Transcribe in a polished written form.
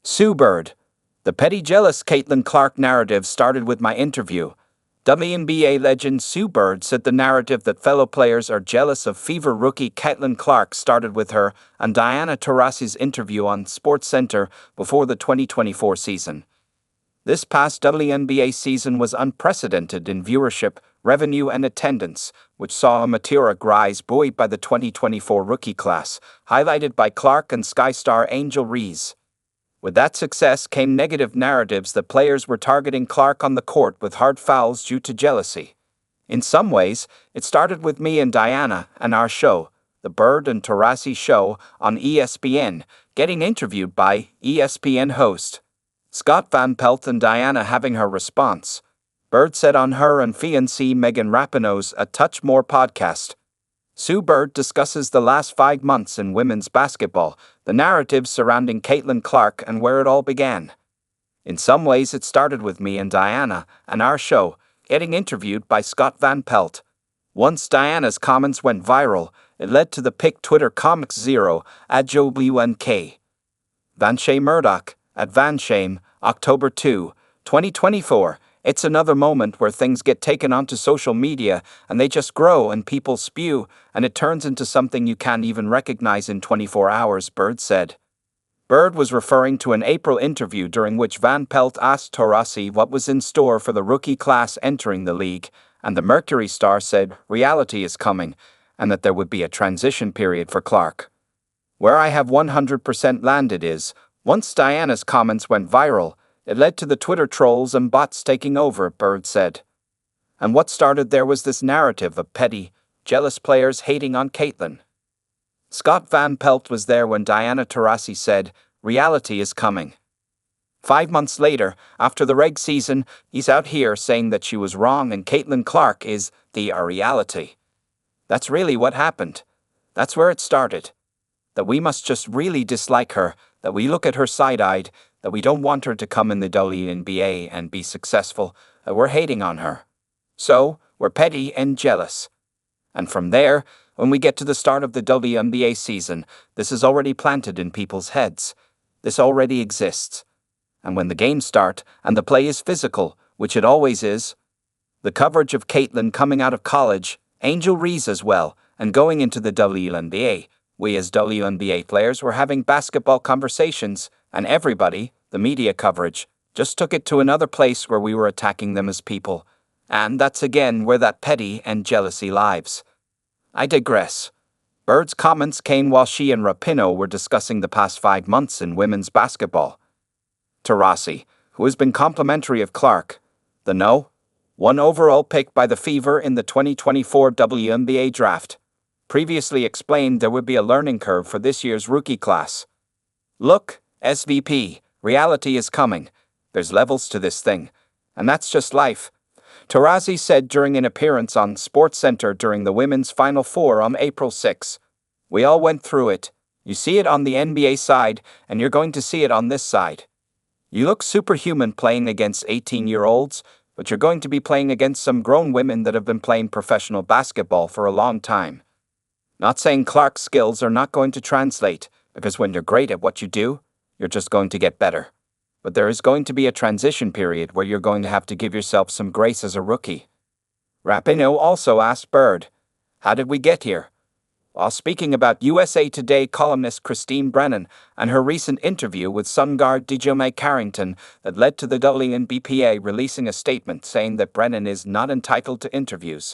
Sue Bird. The petty jealous Caitlin Clark narrative started with my interview. WNBA legend Sue Bird said the narrative that fellow players are jealous of Fever rookie Caitlin Clark started with her and Diana Taurasi's interview on SportsCenter before the 2024 season. This past WNBA season was unprecedented in viewership, revenue, and attendance, which saw a meteoric rise buoyed by the 2024 rookie class, highlighted by Clark and Sky star Angel Reese. With that success came negative narratives that players were targeting Clark on the court with hard fouls due to jealousy. In some ways, it started with me and Diana and our show, the Bird and Taurasi Show, on ESPN, getting interviewed by ESPN host Scott Van Pelt and Diana having her response. Bird said on her and fiancée Megan Rapinoe's A Touch More podcast. Sue Bird discusses the last 5 months in women's basketball, the narratives surrounding Caitlin Clark, and where it all began. In some ways, it started with me and Diana and our show, getting interviewed by Scott Van Pelt. Once Diana's comments went viral, it led to the pic Twitter Comics Zero at WNK. Vanshay Murdoch at Vanshame, October 2, 2024. It's another moment where things get taken onto social media and they just grow and people spew, and it turns into something you can't even recognize in 24 hours, Bird said. Bird was referring to an April interview during which Van Pelt asked Taurasi what was in store for the rookie class entering the league, and the Mercury star said reality is coming and that there would be a transition period for Clark. Where I have 100% landed is, once Diana's comments went viral, it led to the Twitter trolls and bots taking over, Bird said. And what started there was this narrative of petty, jealous players hating on Caitlin. Scott Van Pelt was there when Diana Taurasi said, reality is coming. 5 months later, after the reg season, he's out here saying that she was wrong and Caitlin Clark is the reality. That's really what happened. That's where it started. That we must just really dislike her, that we look at her side-eyed, that we don't want her to come in the WNBA and be successful, that we're hating on her. So, we're petty and jealous. And from there, when we get to the start of the WNBA season, this is already planted in people's heads. This already exists. And when the games start, and the play is physical, which it always is, the coverage of Caitlin coming out of college, Angel Reese as well, and going into the WNBA, we as WNBA players were having basketball conversations, and everybody, the media coverage, just took it to another place where we were attacking them as people. And that's again where that petty and jealousy lives. I digress. Bird's comments came while she and Rapinoe were discussing the past 5 months in women's basketball. Taurasi, who has been complimentary of Clark, the #1 overall pick by the Fever in the 2024 WNBA draft, previously explained there would be a learning curve for this year's rookie class. Look, SVP, reality is coming. There's levels to this thing. And that's just life. Taurasi said during an appearance on SportsCenter during the Women's Final Four on April 6. We all went through it. You see it on the NBA side, and you're going to see it on this side. You look superhuman playing against 18-year-olds, but you're going to be playing against some grown women that have been playing professional basketball for a long time. Not saying Clark's skills are not going to translate, because when you're great at what you do, you're just going to get better. But there is going to be a transition period where you're going to have to give yourself some grace as a rookie. Rapinoe also asked Bird, how did we get here? While speaking about USA Today columnist Christine Brennan and her recent interview with Sun guard Dejome Carrington that led to the WNBA releasing a statement saying that Brennan is not entitled to interviews.